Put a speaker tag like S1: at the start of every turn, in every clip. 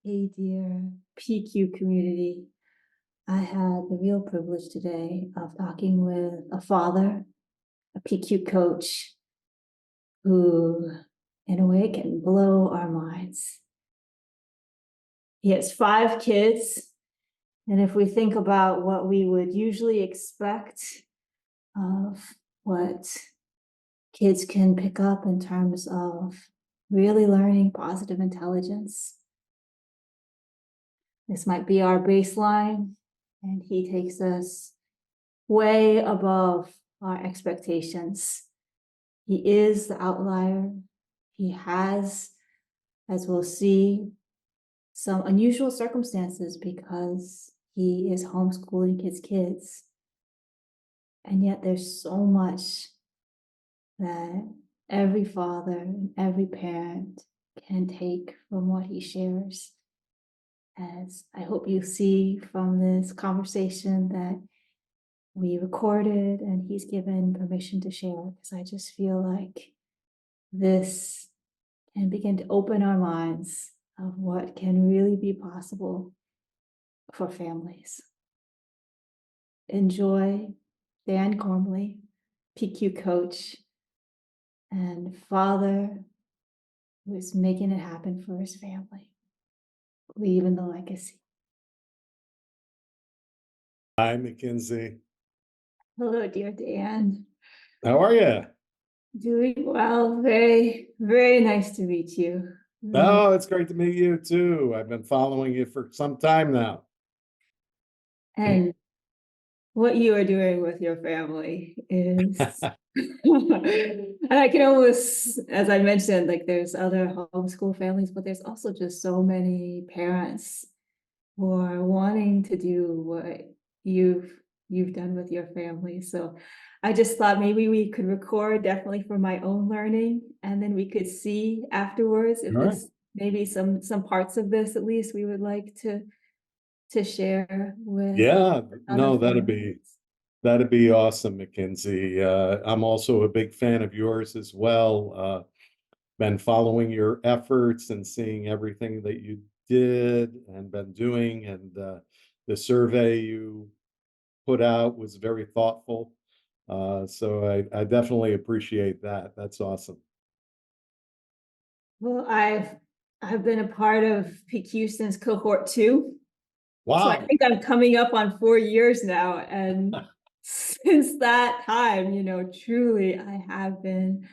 S1: Hey, dear PQ community. I had the real privilege today of talking with a father, a PQ coach, who, in a way, can blow our minds. He has 5 kids, and if we think about what we would usually expect of what kids can pick up in terms of really learning positive intelligence, this might be our baseline, and he takes us way above our expectations. He is the outlier. He has, as we'll see, some unusual circumstances because he is homeschooling his kids. And yet there's so much that every father and every parent can take from what he shares. As I hope you see from this conversation that we recorded and he's given permission to share, because I just feel like this can begin to open our minds of what can really be possible for families. Enjoy Dan Gormley, PQ coach and father who is making it happen for his family, leaving the legacy.
S2: Hi, Mackenzie.
S1: Hello, dear Dan.
S2: How are you?
S1: Doing well. Very, very nice to meet you.
S2: Oh, it's great to meet you too. I've been following you for some time now.
S1: And what you are doing with your family is, and I can almost, as I mentioned, like there's other homeschool families, but there's also just so many parents who are wanting to do what you've done with your family. So I just thought maybe we could record definitely for my own learning, and then we could see afterwards if
S2: All right.
S1: this maybe some parts of this at least we would like to share with
S2: Yeah,
S1: other
S2: no,
S1: families.
S2: that'd be awesome, Mackenzie. I'm also a big fan of yours as well. Been following your efforts and seeing everything that you did and been doing, and the survey you put out was very thoughtful. So I definitely appreciate that. That's awesome.
S1: Well, I've been a part of PQ since cohort 2. So I
S2: Wow.
S1: think I'm coming up on 4 years now. And since that time, truly I have been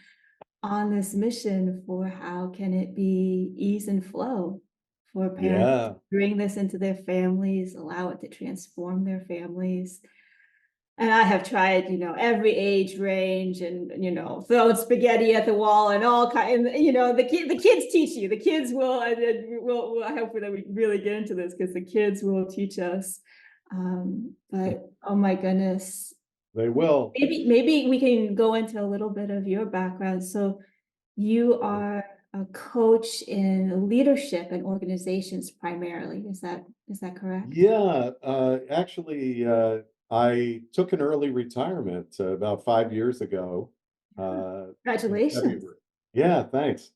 S1: on this mission for how can it be ease and flow for parents to
S2: Yeah.
S1: bring this into their families, allow it to transform their families. And I have tried, every age range and, throwing spaghetti at the wall and all kind, and, the kids teach you, the kids will, and then I hope that we really get into this because the kids will teach us. But oh my goodness,
S2: They will.
S1: maybe we can go into a little bit of your background. So you are a coach in leadership and organizations primarily. Is that correct?
S2: Yeah, actually, I took an early retirement about 5 years ago, in
S1: Congratulations.
S2: February. Yeah, thanks.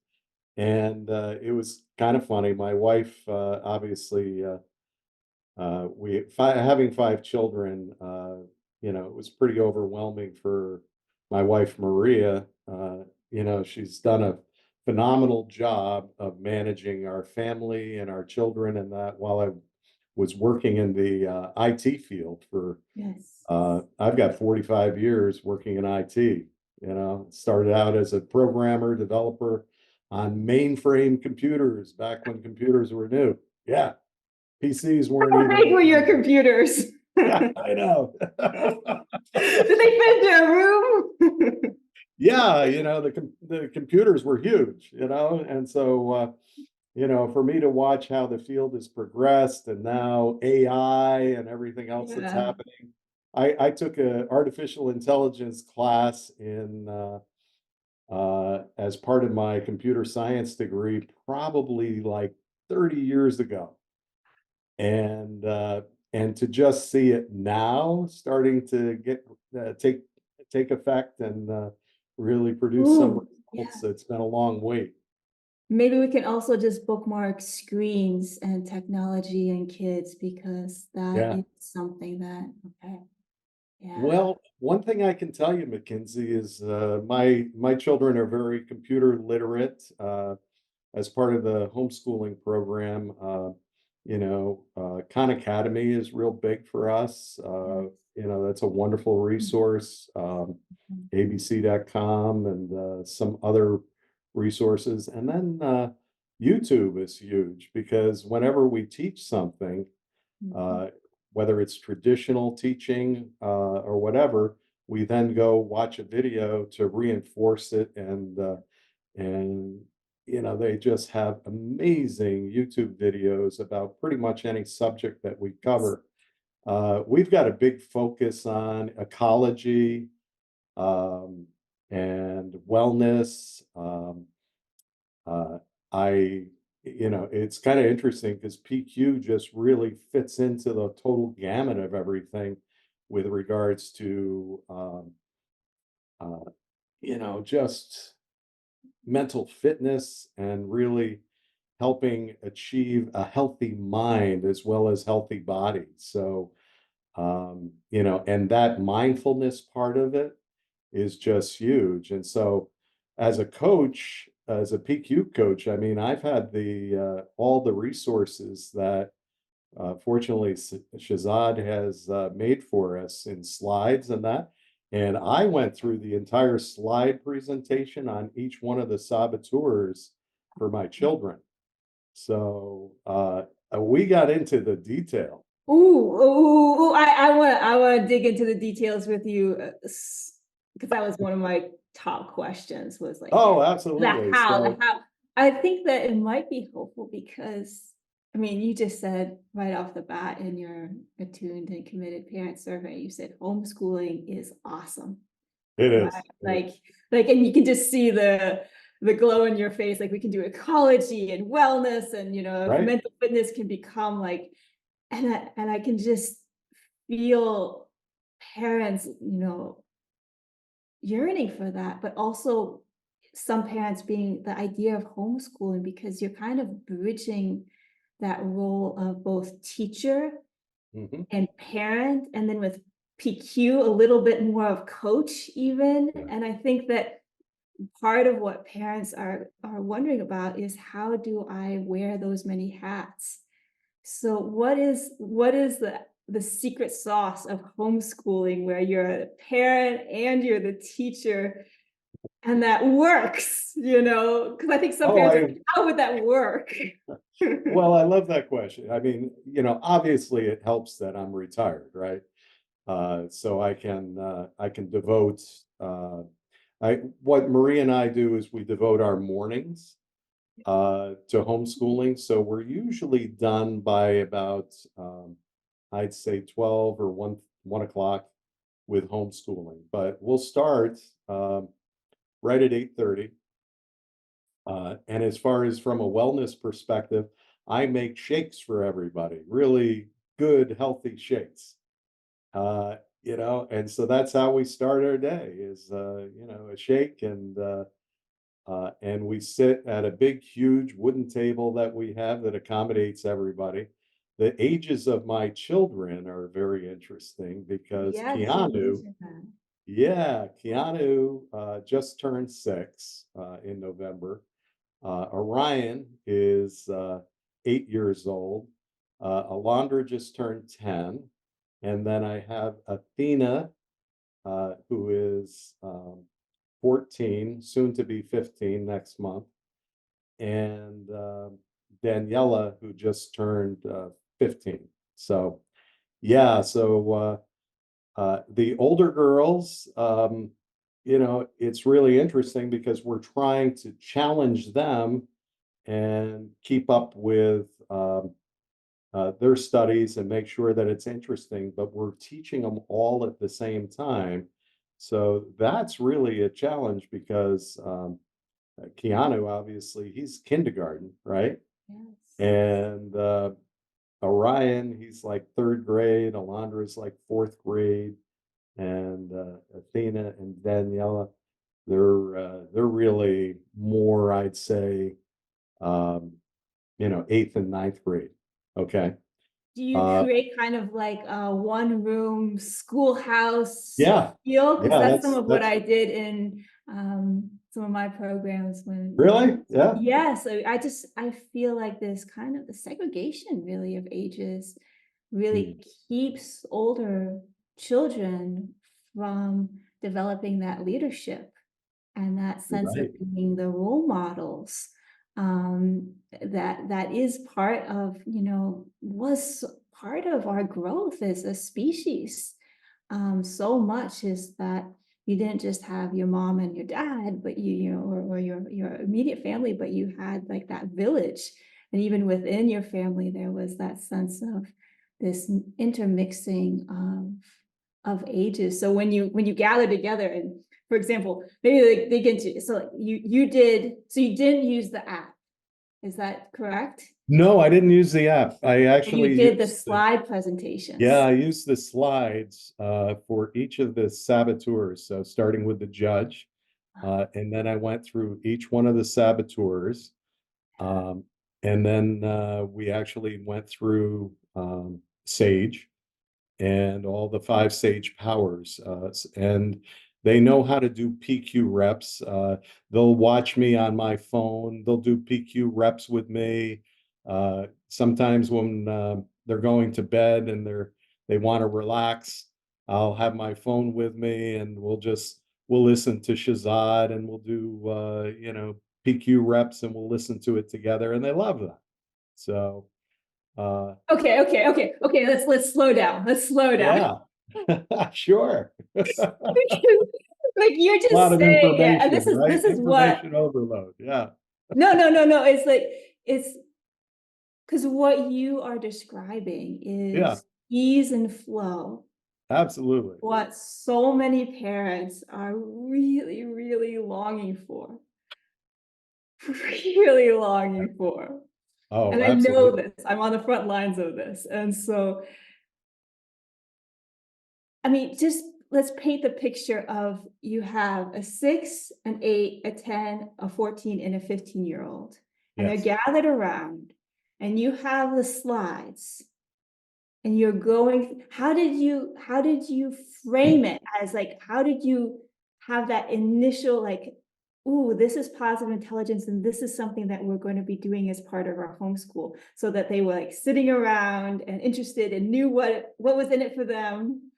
S2: And it was kind of funny. My wife, obviously, having 5 children, it was pretty overwhelming for my wife, Maria. She's done a phenomenal job of managing our family and our children, and that while I was working in the IT field for,
S1: Yes.
S2: I've got 45 years working in IT. Started out as a programmer, developer on mainframe computers back when computers were new. Yeah, PCs weren't
S1: How big
S2: even.
S1: were your computers?
S2: Yeah, I know.
S1: Did they fit into a room?
S2: Yeah, the computers were huge, and so for me to watch how the field has progressed and now AI and everything else that's
S1: Yeah.
S2: happening. I took a artificial intelligence class in as part of my computer science degree, probably like 30 years ago. And to just see it now starting to get take effect and really produce some
S1: Ooh, yeah.
S2: results, it's been a long wait.
S1: maybe we can also just bookmark screens and technology and kids because that
S2: Yeah.
S1: is something that, okay, yeah.
S2: Well, one thing I can tell you, Mackenzie, is my children are very computer literate. As part of the homeschooling program, Khan Academy is real big for us.
S1: Yes.
S2: That's a wonderful resource.
S1: Mhm.
S2: ABC.com and some other resources. And then YouTube is huge because whenever we teach something,
S1: Mhm.
S2: uh, whether it's traditional teaching or whatever, we then go watch a video to reinforce it and they just have amazing YouTube videos about pretty much any subject that we
S1: Yes.
S2: cover. We've got a big focus on ecology um, and wellness. Uh, I, it's kind of interesting because PQ just really fits into the total gamut of everything with regards to, uh, just mental fitness and really helping achieve a healthy mind as well as healthy body. So, and that mindfulness part of it is just huge. And so, as a coach, as a PQ coach, I mean, I've had the all the resources that fortunately Shazad has made for us in slides and that. And I went through the entire slide presentation on each one of the saboteurs for my children. So we got into the detail.
S1: I want to dig into the details with you because that was one of my top questions was like
S2: Oh,
S1: the
S2: absolutely.
S1: how, the
S2: So
S1: how. I think that it might be helpful because I mean, you just said right off the bat in your attuned and committed parent survey, you said homeschooling is awesome.
S2: it
S1: Right,
S2: is.
S1: and you can just see the glow in your face, like, we can do ecology and wellness and, if
S2: Right?
S1: mental fitness can become, like and I can just feel parents, yearning for that, but also some parents being the idea of homeschooling because you're kind of bridging that role of both teacher
S2: Hmm.
S1: and parent, and then with PQ, a little bit more of coach even,
S2: Yeah.
S1: and I think that part of what parents are wondering about is how do I wear those many hats? So what is the secret sauce of homeschooling where you're a parent and you're the teacher and that works, Because I think some
S2: Oh,
S1: parents are like, how would that work?
S2: well, I love that question. I mean, obviously it helps that I'm retired, right? So I can devote what Marie and I do is we devote our mornings to homeschooling. So we're usually done by about I'd say 12 or 1 o'clock with homeschooling. But we'll start right at 8:30. And as far as from a wellness perspective, I make shakes for everybody, really good, healthy shakes. And so that's how we start our day is, a shake and we sit at a big, huge wooden table that we have that accommodates everybody. The ages of my children are very interesting because
S1: Yes, you mentioned that.
S2: Keanu just turned 6 in November. Orion is 8 years old. Alondra just turned 10. And then I have Athena, who is 14, soon to be 15 next month. And Daniela, who just turned 15. So, yeah, so the older girls, it's really interesting because we're trying to challenge them and keep up with their studies and make sure that it's interesting, but we're teaching them all at the same time. So that's really a challenge because Keanu, obviously, he's kindergarten, right?
S1: Yes.
S2: And Orion, he's like third grade. Alondra's like fourth grade, and Athena and Daniela, they're really more, I'd say, um, you know, eighth and ninth grade. Okay.
S1: Do you
S2: Uh,
S1: create kind of like a one room schoolhouse
S2: yeah,
S1: feel? Because
S2: yeah,
S1: that's some of what
S2: that's
S1: I did in some of my programs
S2: really, yeah.
S1: yes, I feel like this kind of the segregation really of ages
S2: Mm,
S1: really keeps older children from developing that leadership and that
S2: you're
S1: sense of
S2: right.
S1: being the role models that is part of was part of our growth as a species. So much is that you didn't just have your mom and your dad, but or your immediate family, but you had like that village, and even within your family, there was that sense of this intermixing of ages. So when you gather together, and for example, maybe they get to so like you didn't use the app, is that correct?
S2: No, I didn't use the app. I
S1: You
S2: actually
S1: did the
S2: used the,
S1: slide
S2: yeah,
S1: presentations.
S2: I used the slides for each of the saboteurs. So starting with the judge, and then I went through each one of the saboteurs. Um, and then we actually went through Sage and all the five Sage powers. And they know how to do PQ reps. They'll watch me on my phone. They'll do PQ reps with me. Sometimes when they're going to bed and they want to relax, I'll have my phone with me and we'll listen to Shazad and we'll do PQ reps and we'll listen to it together and they love that. So
S1: Okay. Let's slow down. Let's slow down.
S2: yeah, sure. A
S1: Like you're
S2: lot
S1: just
S2: of
S1: saying, yeah, and
S2: information, right?
S1: this is what
S2: Information overload. Yeah,
S1: no. It's like it's because what you are describing
S2: yeah,
S1: is ease and flow.
S2: absolutely.
S1: What so many parents are really, really longing for, really longing for.
S2: Oh,
S1: And I know
S2: absolutely.
S1: this. I'm on the front lines of this. And so I mean, just let's paint the picture of you have a 6, an 8, a 10, a 14, and a 15-year-old, and they're
S2: Yes.
S1: gathered around, and you have the slides, and you're going, how did you frame it as like, how did you have that initial like, ooh, this is positive intelligence, and this is something that we're going to be doing as part of our homeschool, so that they were like sitting around and interested and knew what was in it for them.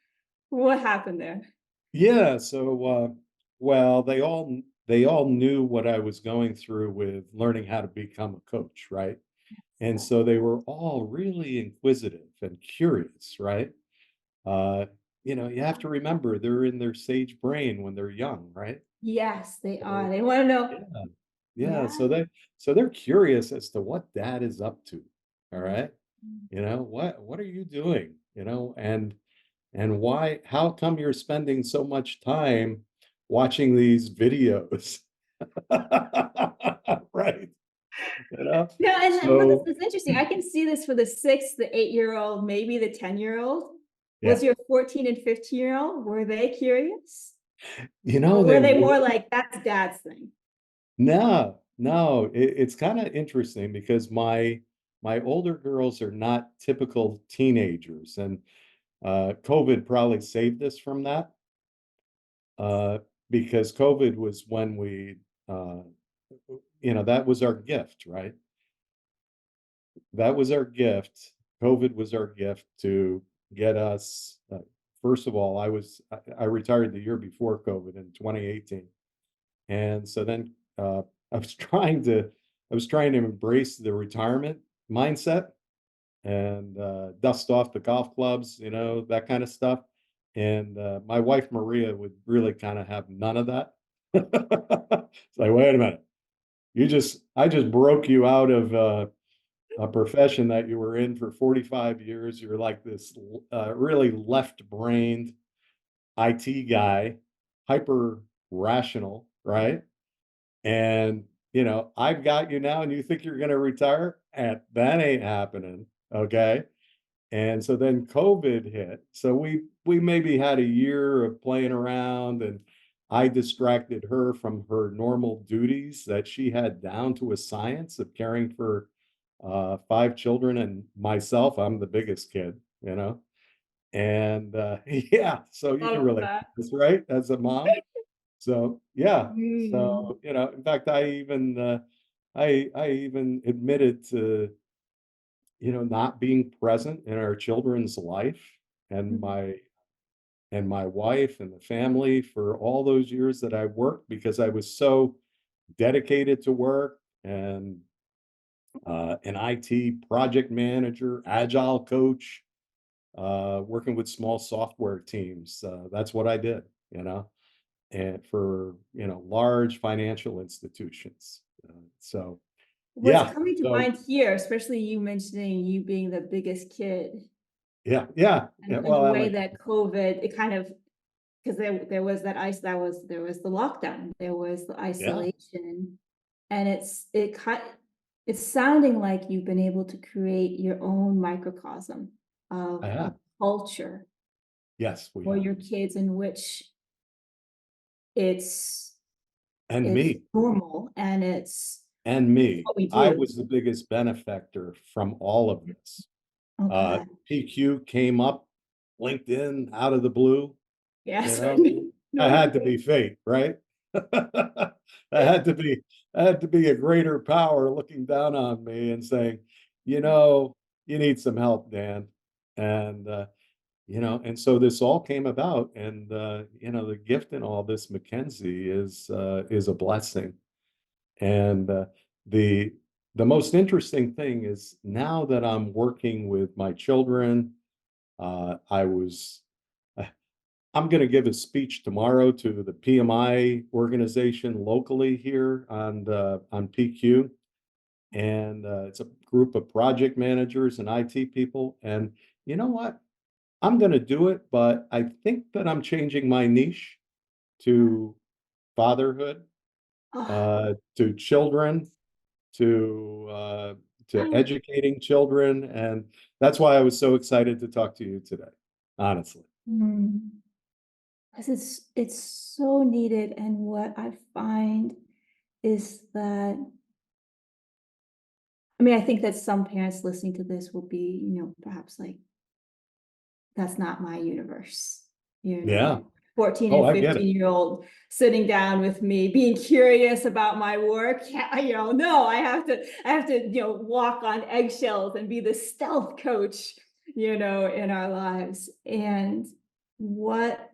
S1: What happened there?
S2: Yeah. So, well, they all knew what I was going through with learning how to become a coach, right? And so they were all really inquisitive and curious, right? Uh, you have to remember they're in their sage brain when they're young, right?
S1: Yes, they are.
S2: So,
S1: They want to know.
S2: yeah. Yeah,
S1: Yeah.
S2: so they're curious as to what dad is up to. All
S1: Mhm.
S2: right. What are you doing? And why, how come you're spending so much time watching these videos? Right. You know?
S1: No, and what
S2: So
S1: is interesting, I can see this for the 6, the 8-year-old, maybe the 10-year-old.
S2: yeah,
S1: Was your 14 and 15-year-old, were they curious? Or
S2: they
S1: were they more
S2: were
S1: like, that's dad's thing?
S2: no, no, it's kind of interesting because my older girls are not typical teenagers, and COVID probably saved us from that. uh, because COVID was when uh, that was our gift, right? That was our gift. COVID was our gift to get us. First of all, I retired the year before COVID in 2018, and so then I was trying to I was trying to embrace the retirement mindset and dust off the golf clubs, that kind of stuff. And my wife Maria would really kind of have none of that. It's like, wait a minute, I just broke you out of a profession that you were in for 45 years. You're like this really left-brained IT guy, hyper rational, right? And I've got you now, and you think you're going to retire, and that ain't happening. Okay. And so then COVID hit. So we maybe had a year of playing around and I distracted her from her normal duties that she had down to a science of caring for 5 children and myself. I'm the biggest kid, you know. And yeah, so you can
S1: Love
S2: relate to
S1: that.
S2: this, right? As a mom. So yeah.
S1: Mm.
S2: So, in fact, I even admitted to, not being present in our children's life and my wife and the family for all those years that I worked because I was so dedicated to work and an IT project manager, agile coach, working with small software teams. That's what I did, and for, large financial institutions. So
S1: What's
S2: yeah,
S1: coming to
S2: so
S1: mind here, especially you mentioning you being the biggest kid,
S2: yeah, yeah, yeah.
S1: and the
S2: Well, I
S1: way
S2: like,
S1: that COVID, it kind of, because there was that ice that was there was the lockdown, there was the
S2: yeah,
S1: isolation, and it's sounding like you've been able to create your own microcosm
S2: I
S1: of a
S2: have.
S1: culture
S2: Yes, we
S1: for
S2: have.
S1: your kids in which it's
S2: And
S1: it's
S2: me.
S1: normal and
S2: And
S1: it's
S2: me.
S1: what we
S2: I
S1: do.
S2: was the biggest benefactor from all of this.
S1: Okay.
S2: PQ came up, LinkedIn out of the blue, you
S1: Yes.
S2: know. I
S1: No.
S2: had to be fate, right? I had to be I had to be a greater power looking down on me and saying, you know, you need some help, Dan. And and so this all came about. And the gift in all this, Mackenzie, is a blessing. And the the most interesting thing is now that I'm working with my children, I was I'm going to give a speech tomorrow to the PMI organization locally here on PQ, and it's a group of project managers and IT people. And you know what? I'm going to do it, but I think that I'm changing my niche to fatherhood,
S1: Oh,
S2: to children, to educating children, and that's why I was so excited to talk to you today, honestly.
S1: mm. 'Cause it's so needed, and what I find is that I mean, I think that some parents listening to this will be, perhaps like, "That's not my universe."
S2: Yeah.
S1: 14
S2: Oh,
S1: and
S2: I get it.
S1: 15-year-old sitting down with me, being curious about my work. Yeah, no, I have to walk on eggshells and be the stealth coach, in our lives. And what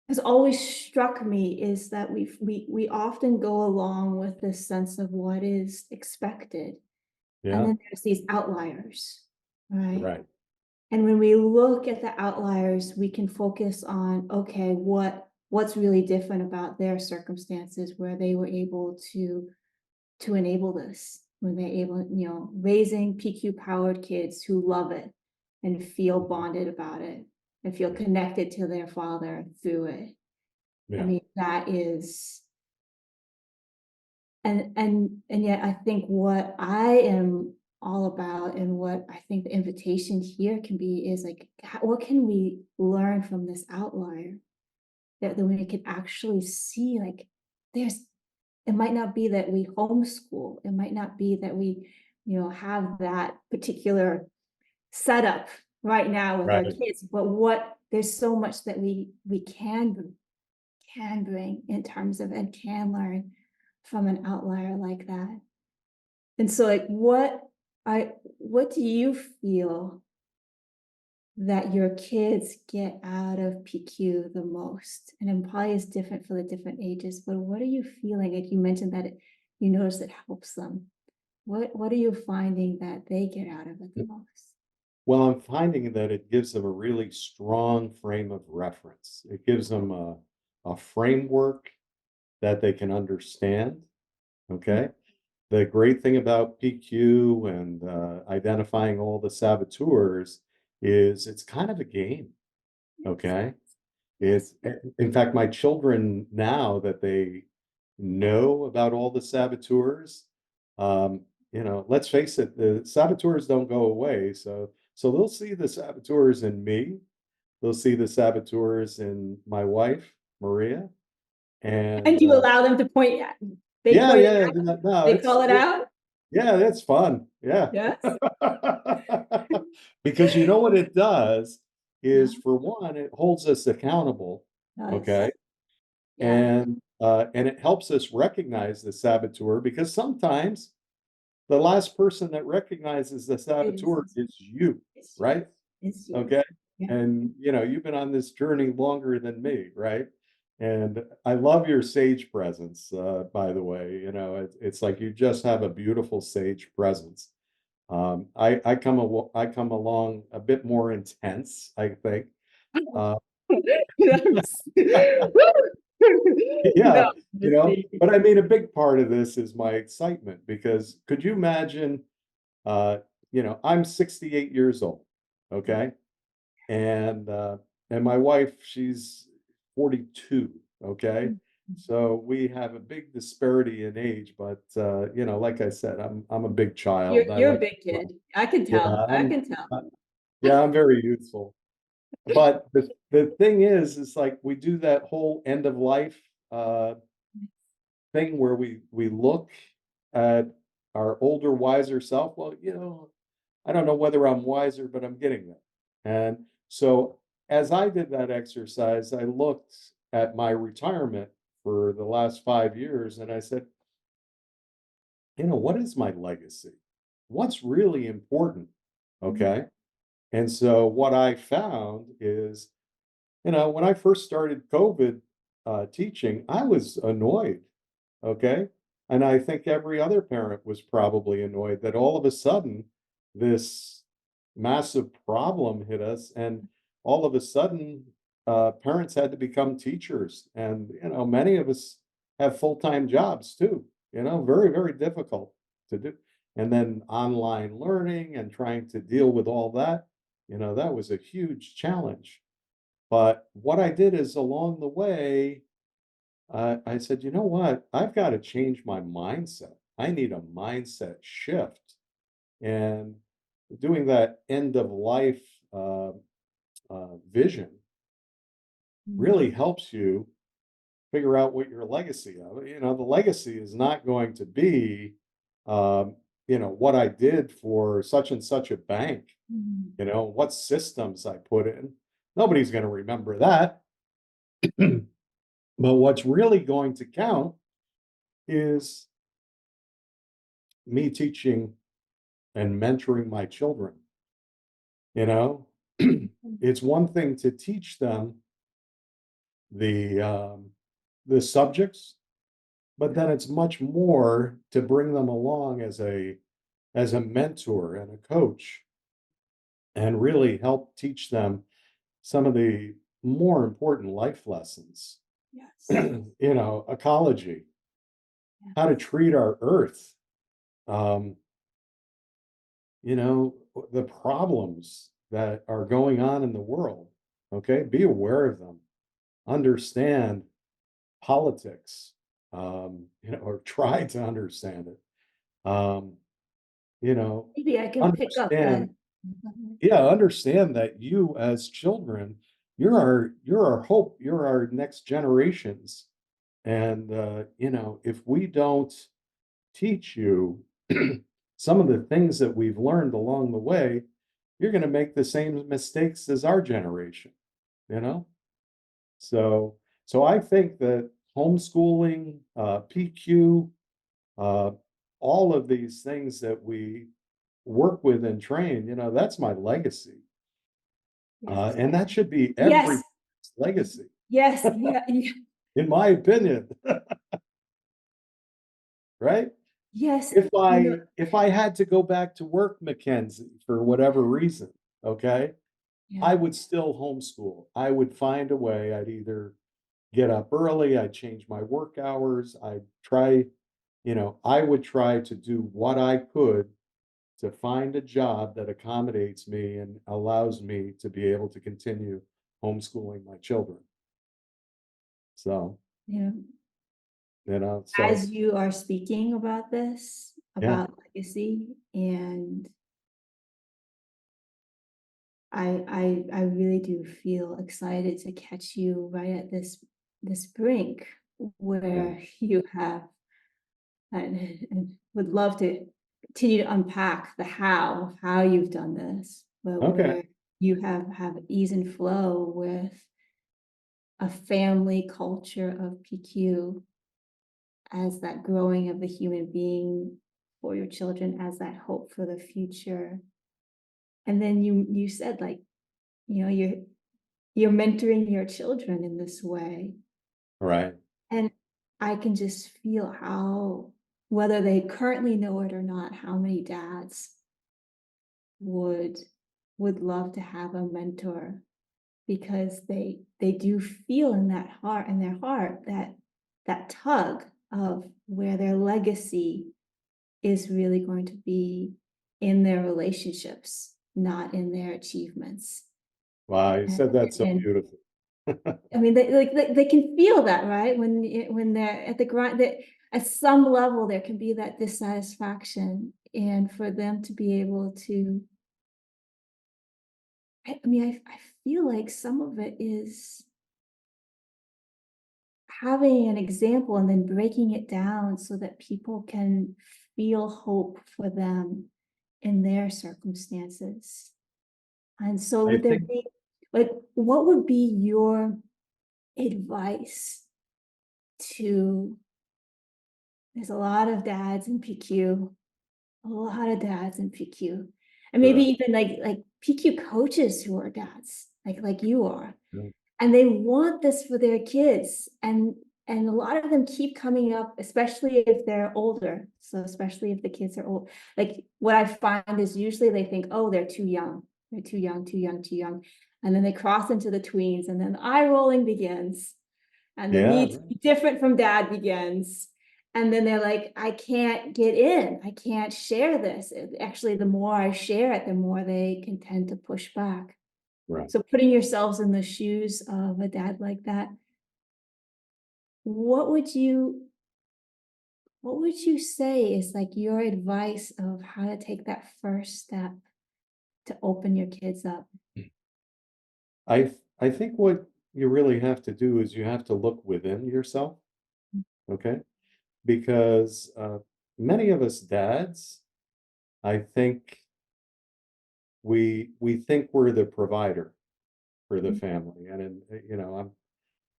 S1: has always struck me is that we often go along with this sense of what is expected, and
S2: Yeah.
S1: then there's these outliers, right?
S2: Right.
S1: And when we look at the outliers, we can focus on, okay, what's really different about their circumstances where they were able to enable this, when they're able, raising PQ powered kids who love it and feel
S2: Mhm.
S1: bonded about it and feel
S2: Yeah.
S1: connected to their father through it. I
S2: Yeah.
S1: mean, that is, and yet I think what I am all about and what I think the invitation here can be is like, what can we learn from this outlier that we can actually see, like, there's, it might not be that we homeschool, it might not be that we, have that particular setup right now with our
S2: Right.
S1: kids, but what there's so much that we can bring in terms of and can learn from an outlier like that. And so like what do you feel that your kids get out of PQ the most? And it probably is different for the different ages, but what are you feeling? Like you mentioned that you notice it helps them. What are you finding that they get out of it the most?
S2: Well, I'm finding that it gives them a really strong frame of reference. It gives them a framework that they can understand. Okay. The great thing about PQ and identifying all the saboteurs is it's kind of a game.
S1: Yes.
S2: Okay. It's, in fact, my children, now that they know about all the saboteurs, let's face it, the saboteurs don't go away. So they'll see the saboteurs in me. They'll see the saboteurs in my wife, Maria, And
S1: And you allow them to point at, they
S2: yeah,
S1: point it
S2: yeah,
S1: out,
S2: no,
S1: they call it out?
S2: yeah, that's fun. Yeah.
S1: Yes?
S2: Because you know what it does
S1: Yeah,
S2: is, for one, it holds us accountable,
S1: does.
S2: okay?
S1: Yeah.
S2: And it helps us recognize the saboteur, because sometimes the last person that recognizes the
S1: It's,
S2: saboteur is you,
S1: it's you.
S2: right?
S1: It's you.
S2: Okay.
S1: Yeah.
S2: And you've been on this journey longer than me, right? And I love your sage presence, by the way. It's like you just have a beautiful sage presence. I come along a bit more intense, I think. Uh,
S1: Yes.
S2: yeah,
S1: No, let's see.
S2: but I mean, a big part of this is my excitement, because could you imagine, uh, I'm 68 years old, okay? And my wife, she's 42, okay? So we have a big disparity in age, but like I said, I'm a big child. I
S1: You're a
S2: like
S1: big kid. I can
S2: yeah,
S1: tell. I can tell.
S2: uh, yeah, I'm very youthful. But the thing is like, we do that whole end of life uh thing where we look at our older, wiser self. Well, I don't know whether I'm wiser, but I'm getting there. And so as I did that exercise, I looked at my retirement for the last 5 years, and I said, what is my legacy? What's really important? Okay. And so what I found is, when I first started COVID teaching, I was annoyed. Okay. And I think every other parent was probably annoyed that all of a sudden this massive problem hit us. And all of a sudden, parents had to become teachers. And, many of us have full time jobs too, very, very difficult to do. And then online learning and trying to deal with all that, that was a huge challenge. But what I did is, along the way, I said, you know what? I've got to change my mindset. I need a mindset shift. And doing that end of life vision really helps you figure out what your legacy of. The legacy is not going to be, what I did for such and such a bank, what systems I put in. Nobody's going to remember that. But what's really going to count is me teaching and mentoring my children. You know, it's one thing to teach them the the subjects, but then it's much more to bring them along as a mentor and a coach, and really help teach them some of the more important life lessons.
S1: Yes.
S2: Ecology, how to treat our earth, um, the problems that are going on in the world. Okay, be aware of them, understand politics, or try to understand it. You know,
S1: Maybe I can pick up that.
S2: understand, yeah, understand that you as children, you're our hope, you're our next generations. And if we don't teach you some of the things that we've learned along the way, you're going to make the same mistakes as our generation, you know? So I think that homeschooling, PQ, uh, all of these things that we work with and train, that's my legacy.
S1: Yes.
S2: And that should be every
S1: Yes.
S2: legacy,
S1: Yes. Yeah. Yeah.
S2: in my opinion, right?
S1: Yes.
S2: If I had to go back to work, Mackenzie, for whatever reason, okay,
S1: Yeah.
S2: I would still homeschool. I would find a way. I'd either get up early, I'd change my work hours, I would try to do what I could to find a job that accommodates me and allows me to be able to continue homeschooling my children. So,
S1: Yeah.
S2: so
S1: As you are speaking about this,
S2: yeah,
S1: about legacy, and I really do feel excited to catch you right at this brink.
S2: Yeah.
S1: where you have, and would love to continue to unpack the how you've done this, but
S2: Okay.
S1: where you have ease and flow with a family culture of PQ as that growing of the human being for your children, as that hope for the future. And then you said, like, you're mentoring your children in this way.
S2: Right.
S1: And I can just feel how, whether they currently know it or not, how many dads would would love to have a mentor, because they do feel in that heart, in their heart, that that tug of where their legacy is really going to be in their relationships, not in their achievements.
S2: Wow, you
S1: And,
S2: said that so
S1: and
S2: beautifully.
S1: I mean, they can feel that, right? When they're at the grind, that at some level there can be that dissatisfaction, and for them to be able to, I mean, I feel like some of it is having an example and then breaking it down so that people can feel hope for them in their circumstances. And so
S2: I
S1: would there
S2: think
S1: be, like, what would be your advice to, there's a lot of dads in PQ, a lot of dads in PQ, and maybe
S2: sure.
S1: even like PQ coaches who are dads, like you are,
S2: Yeah.
S1: and they want this for their kids, and a lot of them keep coming up, especially if they're older. So especially if the kids are old, like what I find is usually they think, oh, they're too young, they're too young, too young, too young, and then they cross into the tweens, and then eye rolling begins, and the
S2: Yeah,
S1: need to be different from dad begins. And then they're like, I can't get in, I can't share this. Actually, the more I share it, the more they can tend to push back.
S2: right.
S1: So putting yourselves in the shoes of a dad like that, what would you what would you say is like your advice of how to take that first step to open your kids up?
S2: I think what you really have to do is you have to look within yourself, okay? Because many of us dads, I think we think we're the provider for the
S1: Mhm.
S2: family, and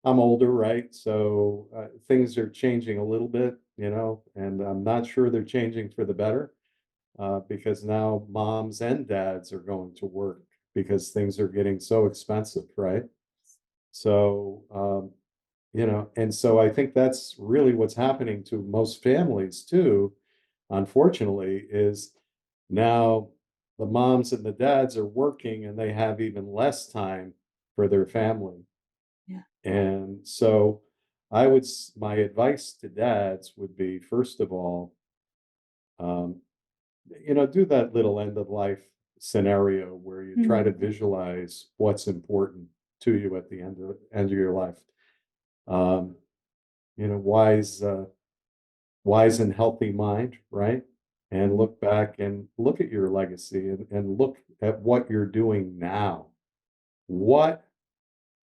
S2: I'm older, right? So things are changing a little bit, and I'm not sure they're changing for the better, because now moms and dads are going to work because things are getting so expensive, right? So, and so I think that's really what's happening to most families too, unfortunately, is now the moms and the dads are working and they have even less time for their family.
S1: Yeah.
S2: And so my advice to dads would be, first of all, um, do that little end of life scenario where you try to
S1: Mhm.
S2: visualize what's important to you at the end of your life. Um, wise and healthy mind, right? And
S1: Mhm.
S2: look back and look at your legacy and look at what you're doing now. What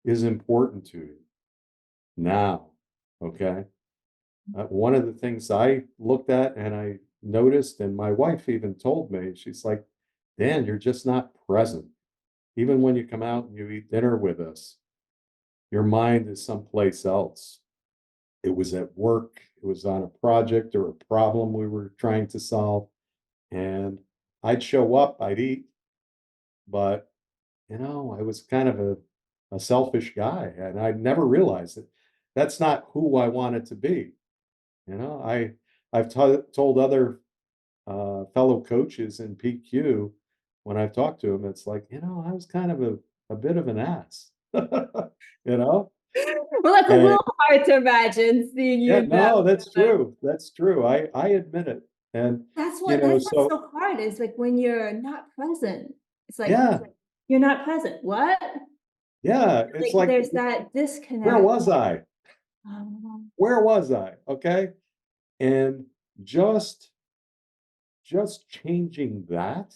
S2: is important to you now? Okay. One of the things I looked at and I noticed, and my wife even told me, she's like, Dan, you're just not present. Even when you come out and you eat dinner with us, your mind is someplace else. It was at work, it was on a project or a problem we were trying to solve. And I'd show up, I'd eat, but I was kind of a selfish guy and I never realized it. That's not who I wanted to be. I've told other fellow coaches in PQ when I've talked to them, it's like, I was kind of a bit of an ass, you know?
S1: Well, that's a
S2: And
S1: little hard to imagine seeing you
S2: yeah,
S1: in that
S2: no, that's
S1: moment.
S2: true. That's true. I admit it. And,
S1: That's what's
S2: so
S1: so hard, is like when you're not present. It's
S2: yeah,
S1: like you're not present. What?
S2: yeah, it's
S1: Like
S2: like,
S1: there's that
S2: where
S1: disconnect.
S2: was I?
S1: Um,
S2: Where was I? Okay. And just just changing that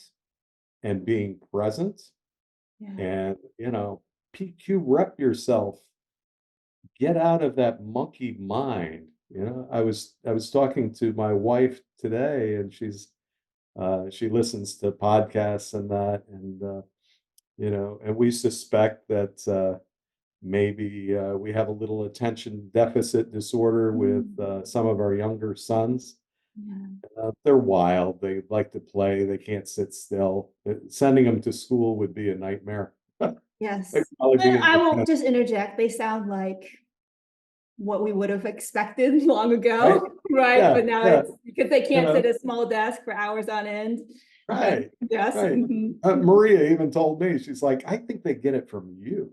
S2: and being present
S1: yeah.
S2: and, PQ rep yourself get out of that monkey mind. I was talking to my wife today, and she listens to podcasts and that, and we suspect that maybe we have a little attention deficit disorder with some of our younger sons.
S1: Yeah.
S2: They're wild. They like to play. They can't sit still. Sending them to school would be a nightmare. They'd
S1: Yes.
S2: probably be
S1: And
S2: in
S1: I will
S2: detention,
S1: just interject. They sound like what we would have expected long
S2: right?
S1: ago, right?
S2: Yeah,
S1: But now
S2: yeah.
S1: it's because they
S2: You
S1: can't sit
S2: know,
S1: at a small desk for hours on end. But
S2: right,
S1: yes.
S2: right. Maria even told me, she's like, I think they get it from you.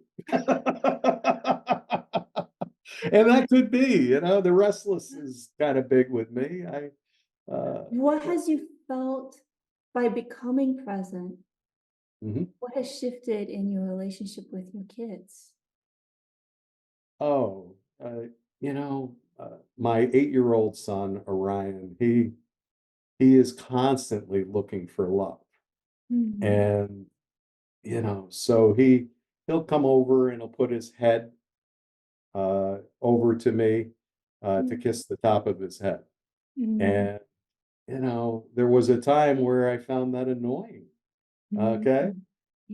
S2: And that could be, the restless is kind of big with me.
S1: What
S2: Yeah.
S1: has you felt by becoming present?
S2: Mhm.
S1: What has shifted in your relationship with your kids?
S2: Oh, my 8-year-old son, Orion, he is constantly looking for love.
S1: Mhm.
S2: And, so he'll come over and he'll put his head over to me to
S1: Mm,
S2: kiss the top of his head.
S1: mm,
S2: And, there was a time where I found that annoying. Okay.
S1: mm.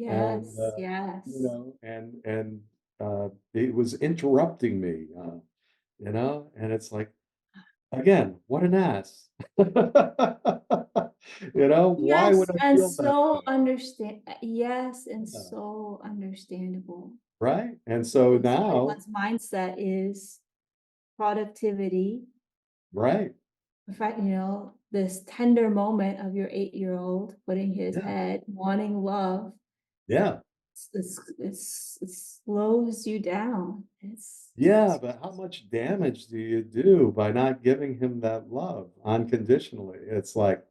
S2: And,
S1: Yes, yes.
S2: it was interrupting me, and it's like, again, what an ass. Why
S1: Yes,
S2: would I
S1: and
S2: feel that
S1: so
S2: way?
S1: yes, and
S2: Yeah,
S1: so understandable.
S2: right? And so
S1: Because
S2: now,
S1: everyone's mindset is productivity.
S2: right?
S1: In fact, this tender moment of your 8-year-old putting his
S2: Yeah,
S1: head, wanting love,
S2: yeah,
S1: it slows you down.
S2: yeah. But how much damage do you do by not giving him that love unconditionally? It's like,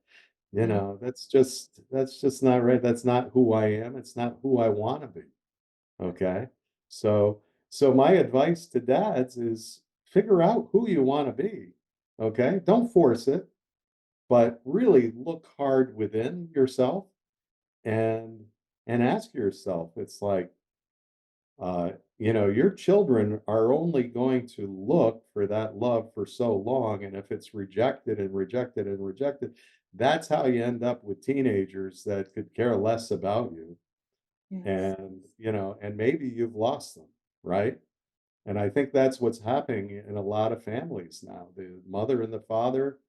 S1: Yeah.
S2: that's just not right. That's not who I am. It's not who I want to be. Okay. So my advice to dads is figure out who you want to be. Okay. Don't force it, but really look hard within yourself and ask yourself, it's like, your children are only going to look for that love for so long. And if it's rejected and rejected and rejected, that's how you end up with teenagers that could care less about you.
S1: Yes.
S2: And maybe you've lost them, right? And I think that's what's happening in a lot of families now. The mother and the father,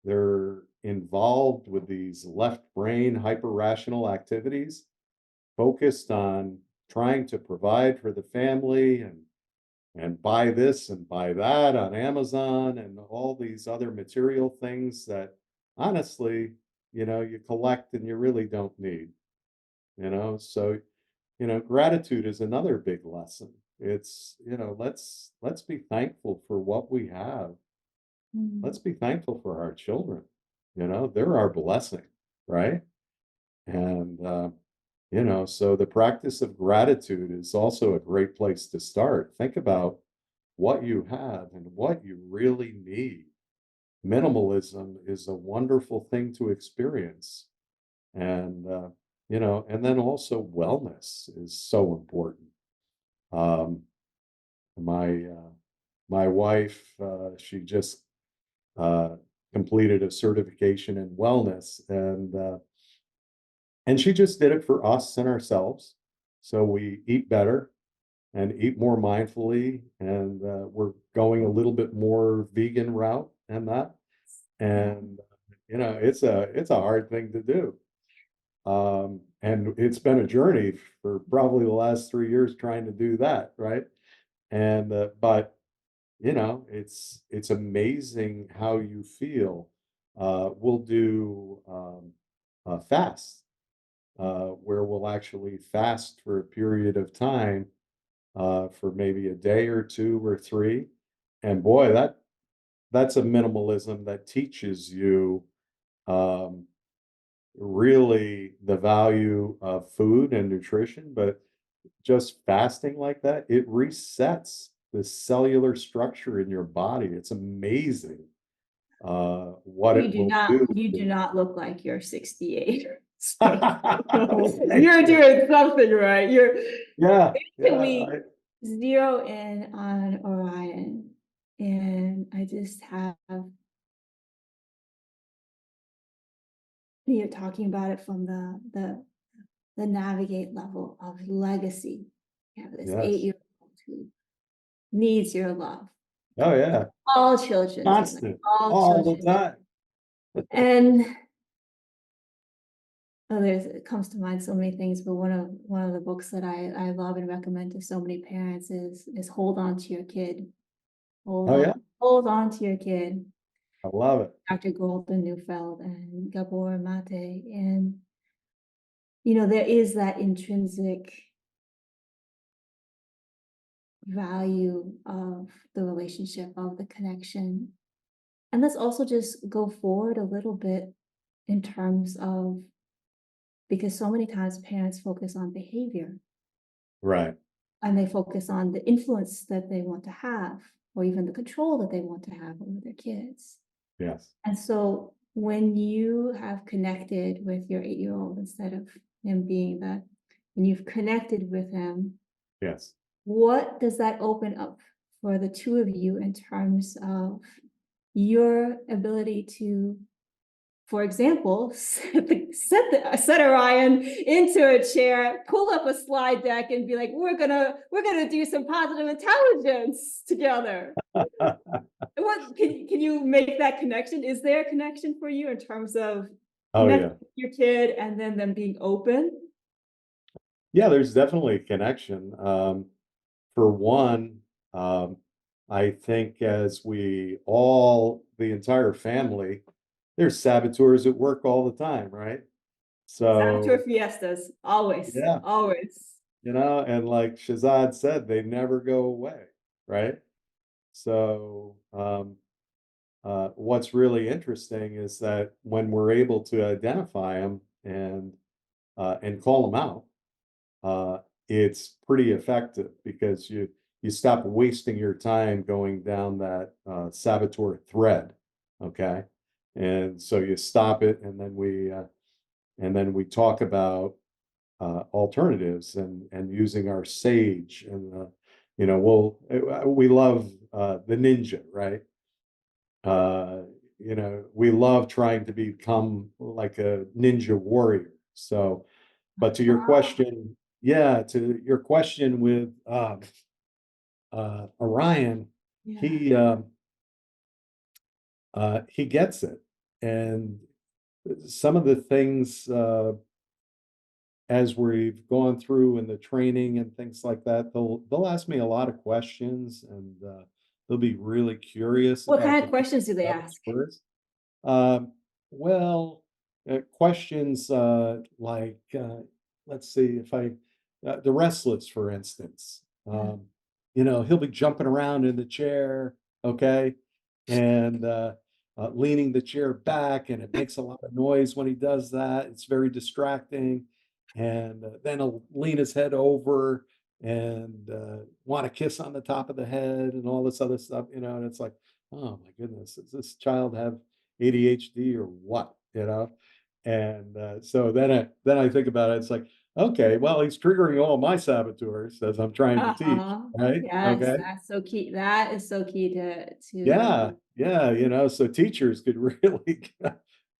S2: they're involved with these left brain hyper rational activities focused on trying to provide for the family and buy this and buy that on Amazon and all these other material things that honestly, you collect and you really don't need, so gratitude is another big lesson. It's, let's be thankful for what we have. Let's
S1: Mm,
S2: be thankful for our children. They're our blessing, right? And so the practice of gratitude is also a great place to start. Think about what you have and what you really need. Minimalism is a wonderful thing to experience. And then also wellness is so important. Um, my wife, she just uh, completed a certification in wellness, and she just did it for us and ourselves. So we eat better and eat more mindfully, and we're going a little bit more vegan route and that.
S1: yeah.
S2: And it's a hard thing to do. And it's been a journey for probably the last 3 years trying to do that, right? And but it's amazing how you feel. We'll do a fast, where we'll actually fast for a period of time, for maybe a day or two or three. And boy, that's a minimalism that teaches you um, really the value of food and nutrition, but just fasting like that, it resets the cellular structure in your body. It's amazing what it will do.
S1: You do not look like you're 68. So
S2: Well, thank
S1: you're
S2: you.
S1: doing something right.
S2: Yeah, yeah.
S1: Can we zero in on Orion, and I just have, you're talking about it from the navigate level of legacy. You have this
S2: Yes.
S1: 8-year-old who needs your love.
S2: Oh, yeah.
S1: All children do that.
S2: Constant,
S1: All
S2: all the
S1: children do.
S2: time.
S1: And there's, it comes to mind so many things, but one of the books that I love and recommend to so many parents is Hold On to Your Kid.
S2: Oh, yeah.
S1: Hold on to your kid.
S2: I love it.
S1: Dr. Golden Neufeld and Gabor Mate. And there is that intrinsic value of the relationship, of the connection. And let's also just go forward a little bit in terms of, because so many times parents focus on behavior
S2: Right.
S1: and they focus on the influence that they want to have, or even the control that they want to have over their kids.
S2: Yes.
S1: And so when you have connected with your 8-year-old, instead of him being when you've connected with him,
S2: Yes.
S1: what does that open up for the two of you in terms of your ability to, for example, set Orion into a chair, pull up a slide deck, and be like, we're gonna do some positive intelligence together. What can you make that connection? Is there a connection for you in terms of
S2: Oh,
S1: connecting
S2: yeah.
S1: with your kid and then them being open?
S2: Yeah, there's definitely a connection. For one, um, I think as the entire family, there's saboteurs at work all the time, right?
S1: Saboteur
S2: So,
S1: fiestas, always,
S2: yeah,
S1: always.
S2: and like Shazad said, they never go away, right? So, what's really interesting is that when we're able to identify them and call them out, uh, it's pretty effective because you stop wasting your time going down that saboteur thread, okay? And so you stop it, and then we talk about alternatives and using our sage and we love the ninja, right? Uh, we love trying to become like a ninja warrior. So, but to your
S1: Wow.
S2: question, yeah, to your question with Orion,
S1: Yeah.
S2: he he gets it, and some of the things as we've gone through in the training and things like that, they'll ask me a lot of questions, and they'll be really curious
S1: What
S2: about
S1: kind
S2: the
S1: of questions do they
S2: different
S1: ask?
S2: saboteurs. Um, well, questions like, let's see if the restless, for instance.
S1: Yeah.
S2: He'll be jumping around in the chair, okay, and leaning the chair back, and it makes a lot of noise when he does that. It's very distracting. And then he'll lean his head over and want a kiss on the top of the head and all this other stuff, and it's like, oh my goodness, does this child have ADHD or what, And so then I think about it. It's like, okay, well, he's triggering all my saboteurs as I'm trying to teach,
S1: Uh-huh.
S2: right?
S1: Yes,
S2: Okay.
S1: that's so key. That is so key
S2: Yeah,
S1: to
S2: yeah, so teachers could really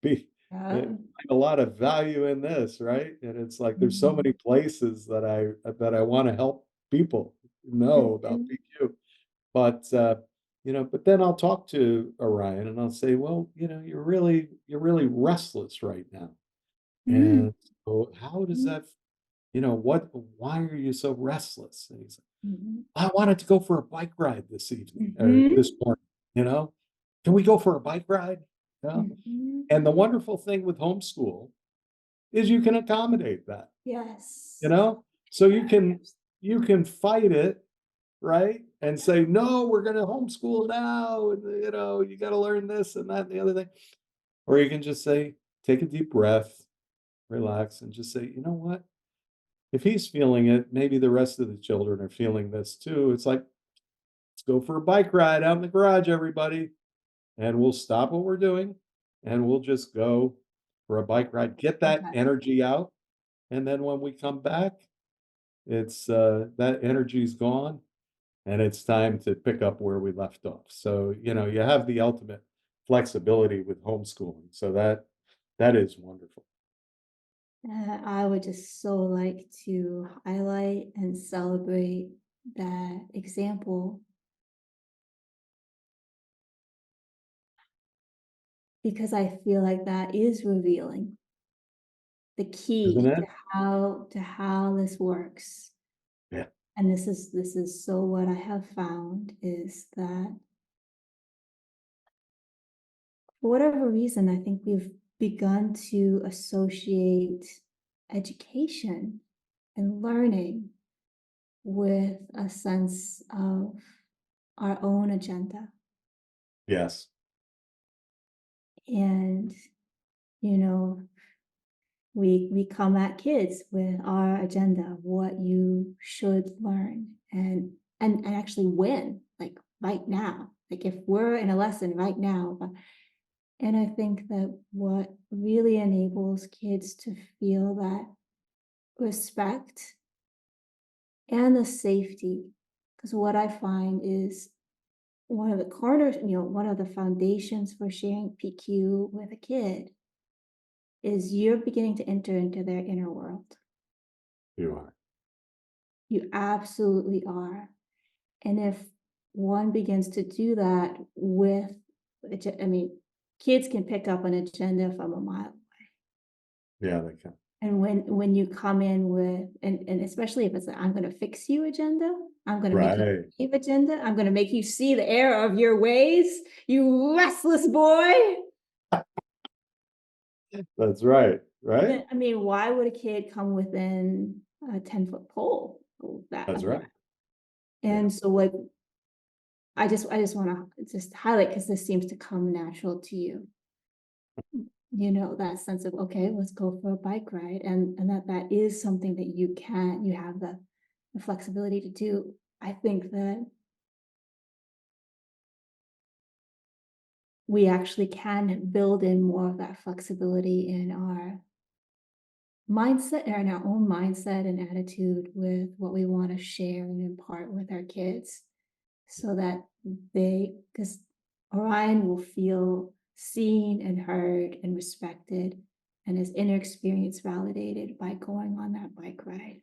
S2: be
S1: uh,
S2: find a lot of value in this, right? And it's like there's so
S1: mhm.
S2: many places that I want to help people know about
S1: Mhm.
S2: PQ. But then I'll talk to Orion and I'll say, well, you're really restless right now.
S1: Mm.
S2: And so how does
S1: Mhm.
S2: that, why are you so restless? And he's
S1: Mhm.
S2: like, I wanted to go for a bike ride this evening or
S1: Mhm.
S2: this morning, you know? Can we go for a bike ride? You know?
S1: Mhm.
S2: And the wonderful thing with homeschool is you can accommodate that, you
S1: Yes.
S2: know? So you can
S1: Yes.
S2: you can fight it, right? And say, no, we're going to homeschool now. And, you got to learn this and that and the other thing. Or you can just say, take a deep breath, relax, and just say, you know what? If he's feeling it, maybe the rest of the children are feeling this too. It's like, let's go for a bike ride out in the garage, everybody. And we'll stop what we're doing and we'll just go for a bike ride, get that
S1: Okay.
S2: energy out. And then when we come back, it's that energy's gone and it's time to pick up where we left off. So, you have the ultimate flexibility with homeschooling. So that is wonderful.
S1: I would just so like to highlight and celebrate that example because I feel like that is revealing the
S2: Isn't
S1: key
S2: it?
S1: to how this works.
S2: Yeah.
S1: And this is so what I have found is that for whatever reason, I think we've begun to associate education and learning with a sense of our own agenda.
S2: Yes.
S1: And, you know, we come at kids with our agenda, what you should learn and actually win, like right now. Like if we're in a lesson right now, and I think that what really enables kids to feel that respect and the safety, because what I find is one of the corners, one of the foundations for sharing PQ with a kid is you're beginning to enter into their inner world.
S2: You are.
S1: You absolutely are. And if one begins to do that with, I mean, kids can pick up an agenda from a mile.
S2: Yeah, they can.
S1: And when you come in with and especially if it's a I'm gonna fix you agenda, I'm gonna make you
S2: Right.
S1: behave agenda, I'm gonna make you see the error of your ways, you restless boy.
S2: That's right. Right?
S1: Then, I mean, why would a kid come within a 10-foot pole? Oh, that I
S2: That's
S1: mean,
S2: right. Yeah.
S1: and so like I just wanna just highlight because this seems to come natural to you. That sense of, okay, let's go for a bike ride, and that is something that you have the flexibility to do. I think that we actually can build in more of that flexibility in our mindset or in our own mindset and attitude with what we want to share and impart with our kids so that because Orion will feel seen and heard and respected and his inner experience validated by going on that bike ride.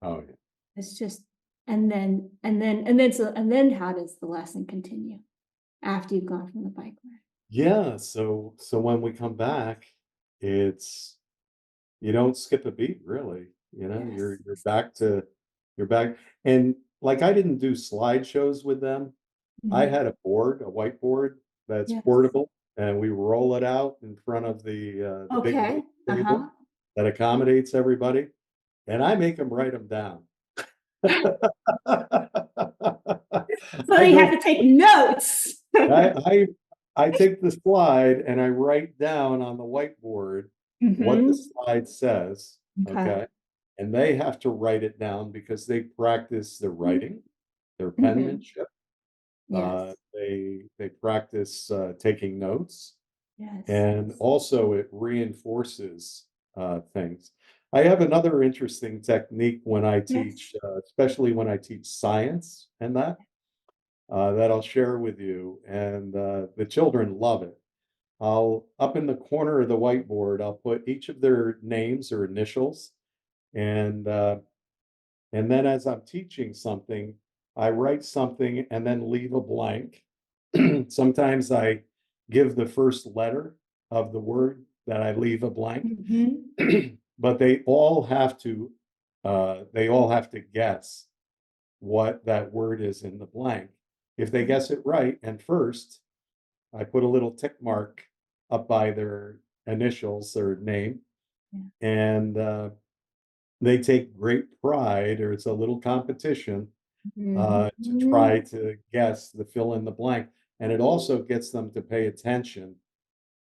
S2: Oh, yeah.
S1: It's just, and then how does the lesson continue after you've gone from the bike ride?
S2: Yeah. So when we come back, it's you don't skip a beat, really. You're
S1: Yes.
S2: you're back to you're back. And like I didn't do slideshows with them. I
S1: Mhm.
S2: had a whiteboard that's
S1: Yes.
S2: portable, and we roll it out in front of the big
S1: Okay.
S2: white table
S1: Uh-huh.
S2: that accommodates everybody, and I make them write them down.
S1: So
S2: I
S1: they have
S2: go
S1: to take notes.
S2: I I I take the slide and I write down on the whiteboard what the
S1: Mhm.
S2: slide says,
S1: Okay.
S2: okay? And they have to write it down because they practice their writing, their
S1: Mhm.
S2: penmanship.
S1: Yes.
S2: They practice taking notes,
S1: Yes.
S2: and also it reinforces things. I have another interesting technique when I
S1: Yes.
S2: teach, especially when I teach science and that I'll share with you, and the children love it. I'll up in the corner of the whiteboard, I'll put each of their names or initials, and uh, and then as I'm teaching something, I write something and then leave a blank. Sometimes I give the first letter of the word that I leave a blank,
S1: Mhm.
S2: but they all have to guess what that word is in the blank. If they
S1: Yeah.
S2: guess it right, and first, I put a little tick mark up by their initials or name,
S1: Yeah.
S2: and they take great pride, or it's a little competition to
S1: Mhm.
S2: try to guess the fill in the blank. And it also gets them to pay attention,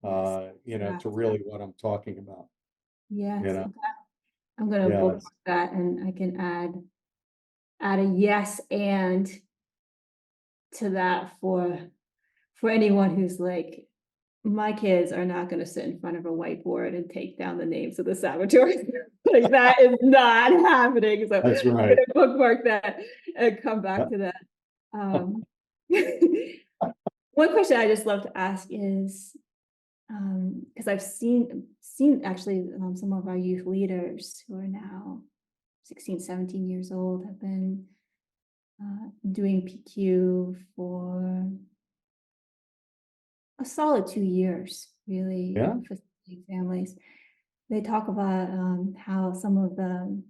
S1: Yes.
S2: to
S1: Yes.
S2: really what I'm talking about, you
S1: Yes.
S2: know?
S1: Okay. I'm gonna bookmark
S2: Yes,
S1: that and I can add a yes and to that for anyone who's like, my kids are not gonna sit in front of a whiteboard and take down the names of the saboteurs. Like, that is not happening, so I'm
S2: that's right.
S1: gonna bookmark that and come
S2: Uh,
S1: back to that. Um, one question I just love to ask is, because I've seen actually some of our youth leaders who are now 16, 17 years old have been doing PQ for a solid 2 years, really,
S2: Yeah,
S1: facilitating families. They talk about how some of the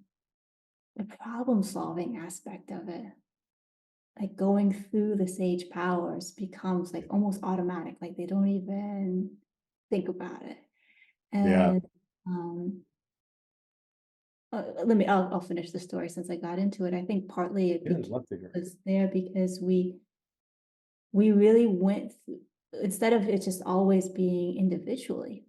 S1: problem solving aspect of it, like going through the sage powers, becomes like almost automatic. Like they don't even think about it.
S2: yeah,
S1: And um, I'll finish the story since I got into it. I think partly
S2: yeah, I'd love to hear.
S1: was there because we really went through, instead of it just always being individually,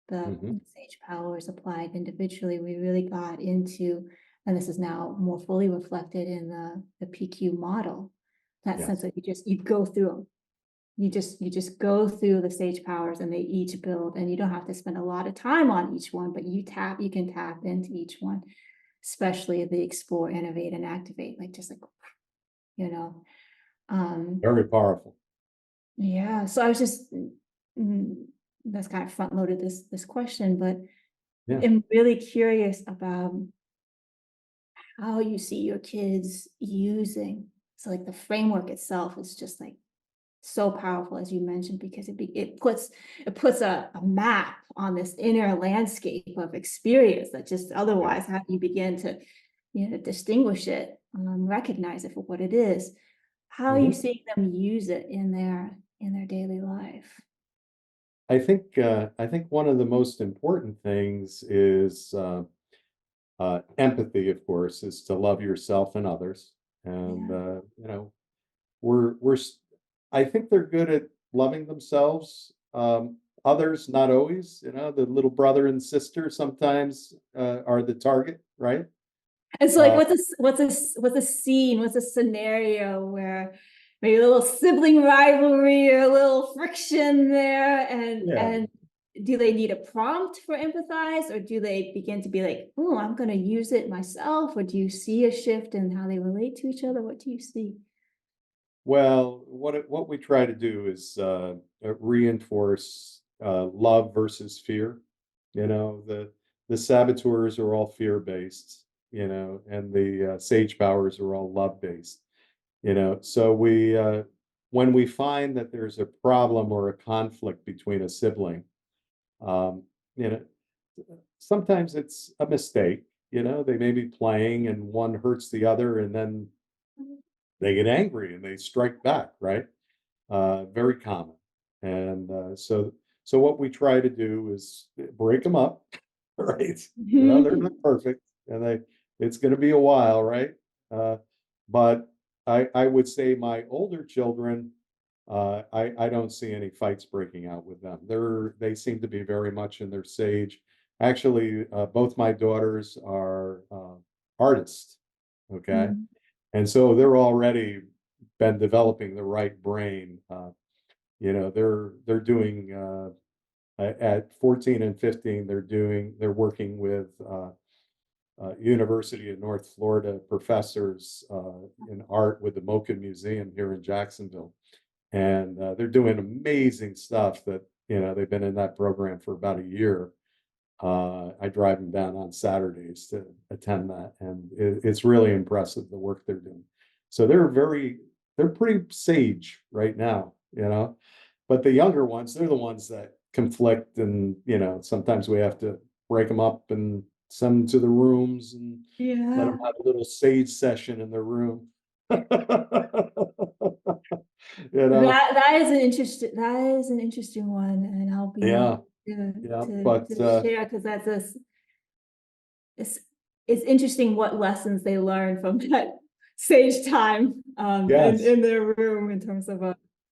S1: the
S2: Mhm.
S1: sage powers applied individually, we really got into, and this is now more fully reflected in the PQ model, that sense
S2: Yes.
S1: that you go through them. You just go through the sage powers and they each build, and you don't have to spend a lot of time on each one, but you can tap into each one, especially the explore, innovate, and activate, like just like, you know. Um,
S2: Very powerful.
S1: yeah, so I was just that's kind of front loaded this question, but
S2: Yeah.
S1: I'm really curious about how you see your kids using. So like the framework itself is just like so powerful, as you mentioned, because it puts a map on this inner landscape of experience that just
S2: Yeah.
S1: otherwise how do you begin to, distinguish it, recognize it for what it is. How are you
S2: Mhm.
S1: seeing them use it in their daily life?
S2: I think one of the most important things is empathy, of course, is to love yourself and others. And
S1: Yeah.
S2: we're I think they're good at loving themselves. Others, not always. The little brother and sister sometimes are the target, right?
S1: And so, like,
S2: Uh,
S1: what's a scene, what's a scenario where maybe a little sibling rivalry or a little friction there, and
S2: yeah.
S1: do they need a prompt for empathize, or do they begin to be like, "Oh, I'm gonna use it myself," or do you see a shift in how they relate to each other? What do you see?
S2: Well, what we try to do is reinforce love versus fear. The saboteurs are all fear based, and the sage powers are all love based. So when we find that there's a problem or a conflict between a sibling, um, you know, sometimes it's a mistake. They may be playing and one hurts the other, and then they get angry and they strike back, right? Very common. And so what we try to do is break them up, right? They're not perfect, and it's going to be a while, right? But I would say my older children, I don't see any fights breaking out with them. They seem to be very much in their sage. Actually, both my daughters are artists. Okay,
S1: Mhm.
S2: and so they're already been developing the right brain. They're doing at 14 and 15. They're working with University of North Florida professors in art with the MoCA Museum here in Jacksonville, and they're doing amazing stuff. That they've been in that program for about a year. I drive them down on Saturdays to attend that, and it's really impressive the work they're doing. So they're pretty sage right now, but the younger ones, they're the ones that conflict, and sometimes we have to break them up and send them to the rooms and let them
S1: Yeah.
S2: have a little sage session in their room. you know,
S1: That is an interesting one, and I'll be
S2: yeah, yeah,
S1: to
S2: but
S1: share because it's it's interesting what lessons they learn from that sage time in
S2: yes,
S1: their room in terms of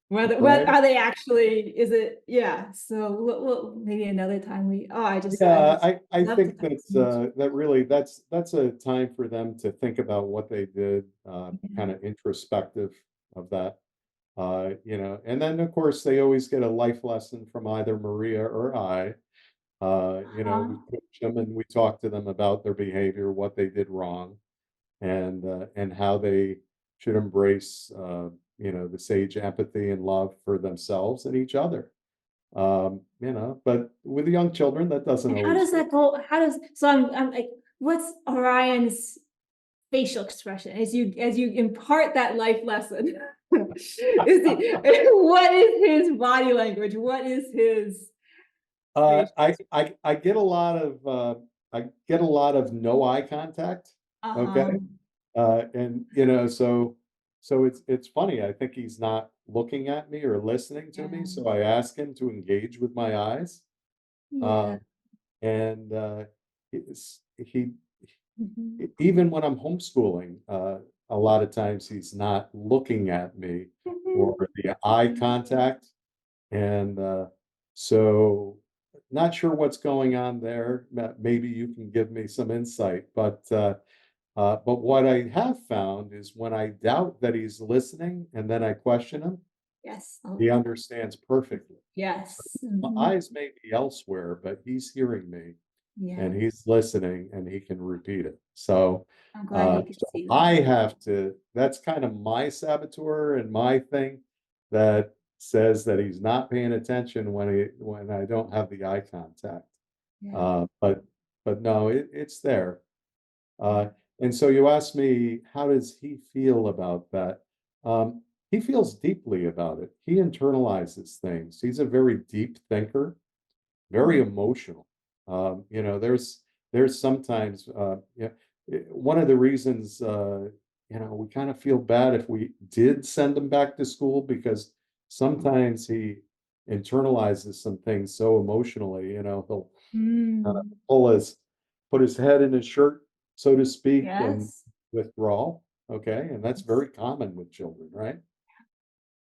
S1: whether
S2: right.
S1: are they actually, is it, yeah, so maybe another time I
S2: Yeah,
S1: just
S2: I
S1: love to
S2: think
S1: talk so much.
S2: that really that's a time for them to think about what they did,
S1: Yeah.
S2: kind of introspective of that. And then of course they always get a life lesson from either Maria or I. We
S1: Uh-huh.
S2: coach them and we talk to them about their behavior, what they did wrong, and how they should embrace the sage empathy and love for themselves and each other. But with the young children, that doesn't
S1: And how
S2: always
S1: does
S2: work.
S1: that go? How does so I'm like, what's Orion's facial expression as you impart that life lesson? What is his body language? What is his facial?
S2: I get a lot of no eye contact. Okay.
S1: Uh-huh.
S2: And so it's funny. I think he's not looking at me or listening to me.
S1: Yeah.
S2: So I ask him to engage with my eyes.
S1: Yeah.
S2: Um, and he
S1: Mhm.
S2: even when I'm homeschooling, a lot of times he's not looking at me or the eye contact. And so not sure what's going on there. Maybe you can give me some insight, but what I have found is when I doubt that he's listening and then I question him,
S1: Yes.
S2: he understands perfectly.
S1: Yes.
S2: My
S1: Mhm.
S2: eyes may be elsewhere, but he's hearing me and
S1: Yes.
S2: he's listening and he can repeat it. So,
S1: I'm glad you can
S2: so
S1: see that.
S2: I have to, that's kind of my saboteur and my thing that says that he's not paying attention when I don't have the eye contact.
S1: Yeah.
S2: But no, it's there. Uh, and so you asked me, how does he feel about that? He feels deeply about it. He internalizes things. He's a very deep thinker, very
S1: Mhm.
S2: emotional. There's sometimes yeah, one of the reasons we kind of feel bad if we did send him back to school because sometimes he internalizes some things so emotionally. He'll kind of
S1: Mm.
S2: put his head in his shirt, so to speak, and
S1: Yes.
S2: withdrawal. Okay, and that's
S1: Yes.
S2: very common with children, right?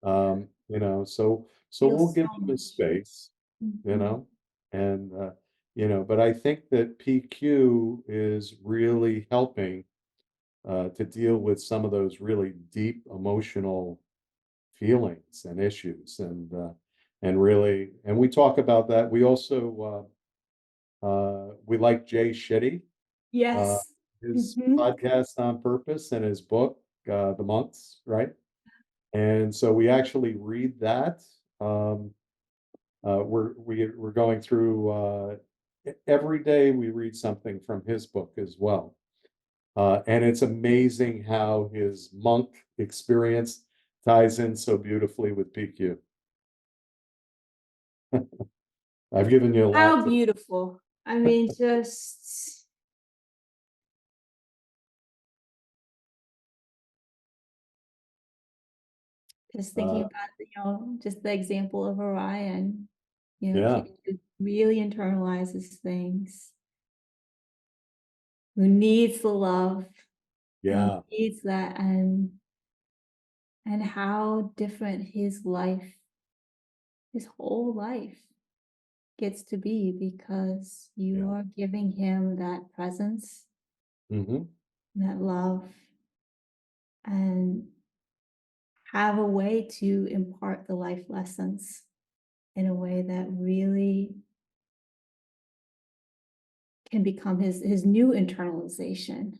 S2: So we'll
S1: Feels
S2: give
S1: so
S2: them a
S1: much.
S2: space, you
S1: Mhm.
S2: know, and but I think that PQ is really helping to deal with some of those really deep emotional feelings and issues, and we talk about that. We also we like Jay Shetty, uh,
S1: Yes.
S2: his
S1: Mhm.
S2: podcast on purpose and his book, The Monks, right? And so we actually read that. Um, we're going through every day we read something from his book as well. And it's amazing how his monk experience ties in so beautifully with PQ. I've given you a lot
S1: How
S2: to.
S1: beautiful. I mean, just thinking
S2: Uh,
S1: about, just the example of Orion,
S2: yeah,
S1: kid who really internalizes things, who needs the love and
S2: yeah,
S1: needs that, and how different his whole life gets to be because you
S2: yeah.
S1: are giving him that presence,
S2: Hmm.
S1: that love, and have a way to impart the life lessons in a way that really can become his new internalization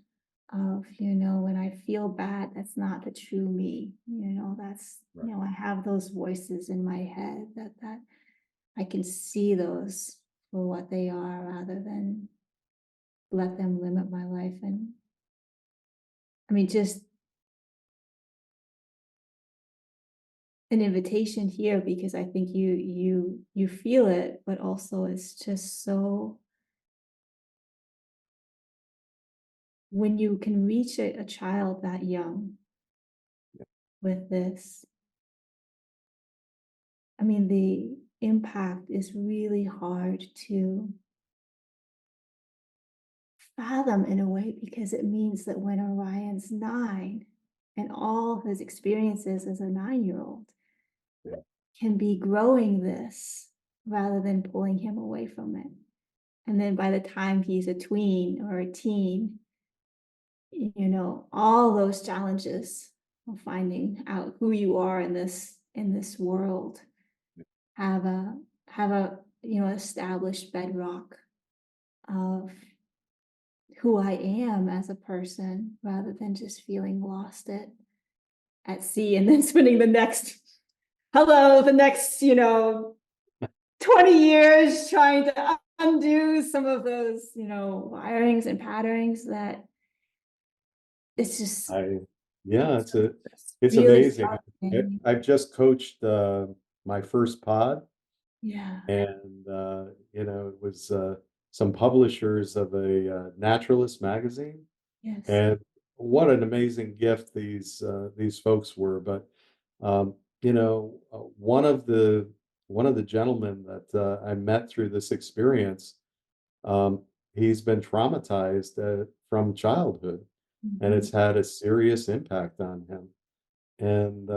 S1: of, when I feel bad, that's not the true me. That's,
S2: Right.
S1: I have those voices in my head that I can see those for what they are rather than let them limit my life. And I mean, just an invitation here because I think you feel it, but also it's just so when you can reach a child that young with this, I mean, the impact is really hard to fathom in a way because it means that when Orion's 9 and all his experiences as a 9-year-old
S2: Yeah.
S1: can be growing this rather than pulling him away from it. And then by the time he's a tween or a teen, all those challenges of finding out who you are in this world have a established bedrock of who I am as a person rather than just feeling lost it at sea and then spending the next 20 years trying to undo some of those, wirings and patterns that it's just
S2: Yeah, it's
S1: really
S2: amazing.
S1: frustrating.
S2: I've just coached my first pod,
S1: Yeah,
S2: and it was some publishers of a naturalist magazine,
S1: yes.
S2: and what an amazing gift these folks were. But one of the gentlemen that I met through this experience, um, he's been traumatized from childhood, and
S1: Mhm.
S2: it's had a serious impact on him. And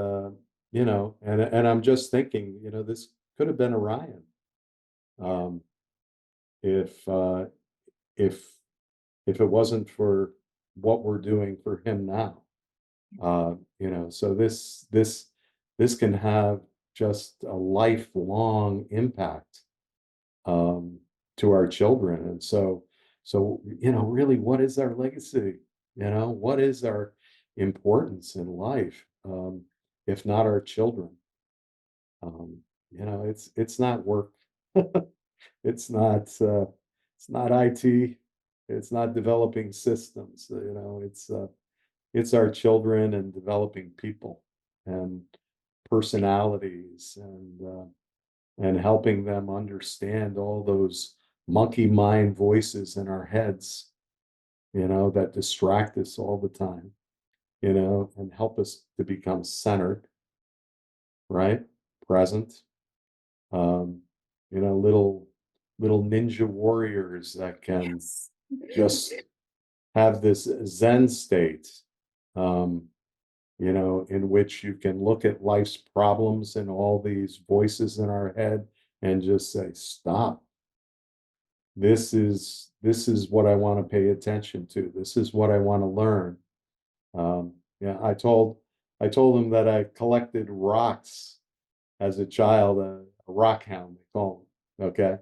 S2: and I'm just thinking, this could have been Orion, um, if if if it wasn't for what we're doing for him now. So this can have just a lifelong impact, um, to our children. And so really, what is our legacy? What is our importance in life, if not our children? It's not work. It's not IT. It's not developing systems. It's our children and developing people and personalities, and helping them understand all those monkey mind voices in our heads, that distract us all the time, and help us to become centered, right? Present, um, little ninja warriors that can
S1: Yes.
S2: just have this Zen state, in which you can look at life's problems and all these voices in our head and just say, stop. This is what I want to pay attention to. This is what I want to learn. Yeah, I told him that I collected rocks as a child, a rock hound, they call them. Okay.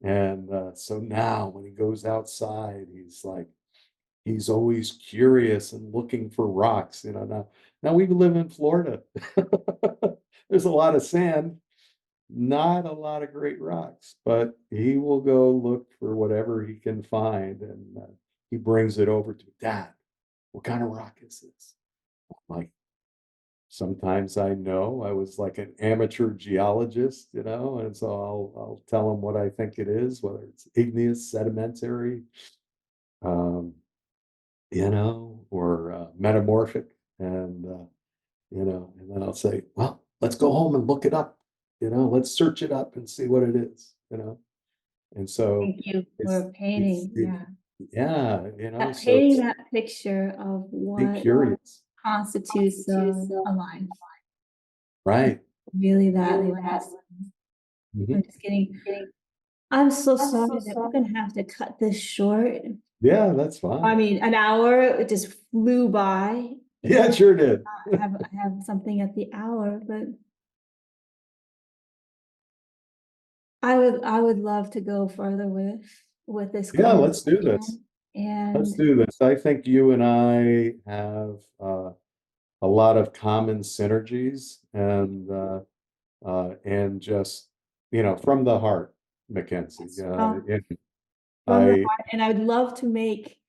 S2: And so now when he goes outside, he's always curious and looking for rocks. Now we live in Florida. There's a lot of sand, not a lot of great rocks, but he will go look for whatever he can find, and he brings it over to Dad. What kind of rock is this? Like, sometimes I know I was like an amateur geologist, and so I'll tell him what I think it is, whether it's igneous, sedimentary, um, or metamorphic, and then I'll say, well, let's go home and look it up, let's search it up and see what it is. And so
S1: Thank you
S2: it's
S1: for
S2: it's
S1: painting,
S2: it,
S1: yeah.
S2: yeah,
S1: That
S2: so
S1: painting
S2: it's
S1: that picture of
S2: be
S1: what
S2: curious,
S1: constitutes a life,
S2: right?
S1: really that lens. I'm
S2: Mhm.
S1: just kidding. I'm so sorry that we're gonna have to cut this short.
S2: Yeah, that's
S1: I
S2: fine.
S1: mean, an hour, it just flew by,
S2: Yeah,
S1: and
S2: it sure did.
S1: I have something at the hour, but I would love to go further with this
S2: Yeah, let's do this.
S1: conversation,
S2: Let's
S1: and
S2: do this. I think you and I have a lot of common synergies, and just, from the heart, Mackenzie. And
S1: from the
S2: I,
S1: heart, and I'd love to make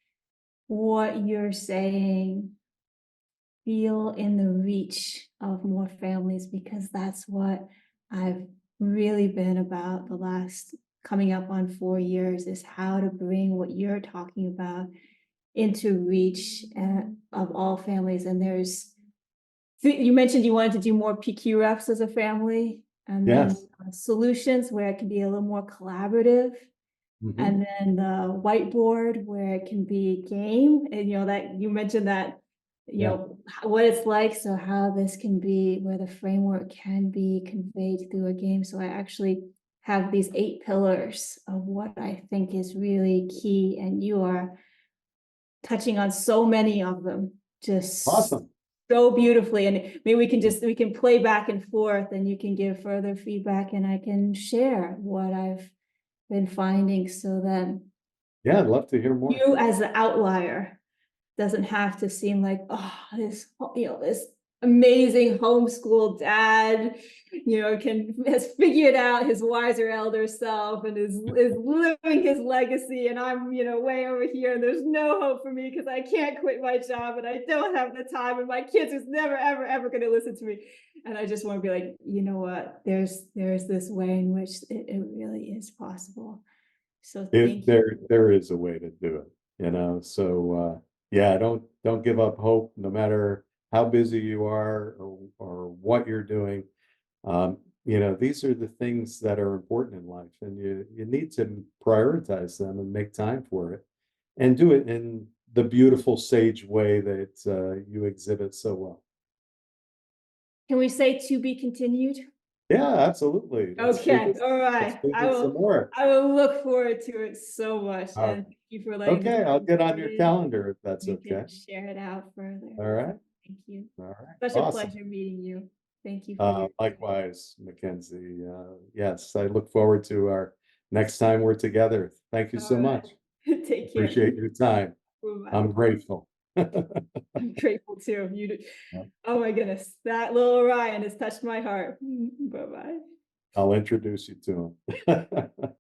S1: what you're saying feel in the reach of more families, because that's what I've really been about the last coming up on 4 years, is how to bring what you're talking about into reach of all families. And you mentioned you wanted to do more PQ reps as a family, and then
S2: yes.
S1: solutions where it can be a little more collaborative,
S2: Mhm.
S1: and then the whiteboard where it can be game, and that you mentioned that,
S2: Yeah.
S1: what it's like, so how this can be where the framework can be conveyed through a game. So I actually have these 8 pillars of what I think is really key, and you are touching on so many of them, just
S2: Awesome.
S1: so beautifully. And maybe we can play back and forth, and you can give further feedback, and I can share what I've been finding, so that
S2: Yeah, I'd love to hear more.
S1: you as the outlier doesn't have to seem like, oh, this amazing homeschool dad, has figured out his wiser elder self and is living his legacy. And I'm, way over here and there's no hope for me because I can't quit my job and I don't have the time and my kids is never, ever, ever going to listen to me. And I just want to be like, you know what? There's this way in which it really is possible. So thank you.
S2: There is a way to do it, so yeah, don't give up hope no matter how busy you are or what you're doing. These are the things that are important in life, and you need to prioritize them and make time for it and do it in the beautiful sage way that you exhibit so well.
S1: Can we say to be continued?
S2: Yeah, absolutely.
S1: Okay, all
S2: Let's
S1: right.
S2: visit some more.
S1: I will look forward to it so much.
S2: Uh,
S1: And thank you for letting this
S2: okay, I'll
S1: be
S2: get on your
S1: recorded.
S2: calendar if that's
S1: We
S2: okay.
S1: can share it out further.
S2: All right.
S1: Thank you.
S2: All right.
S1: Such a
S2: Awesome.
S1: pleasure meeting you. Thank you for your time.
S2: Likewise, Mackenzie. Yes, I look forward to our next time we're together. Thank you
S1: All
S2: so
S1: right.
S2: much.
S1: Take care.
S2: Appreciate your time.
S1: Bye-bye.
S2: I'm grateful.
S1: I'm grateful too. Oh my goodness, that little Orion has touched my heart. Bye-bye.
S2: I'll introduce you to him.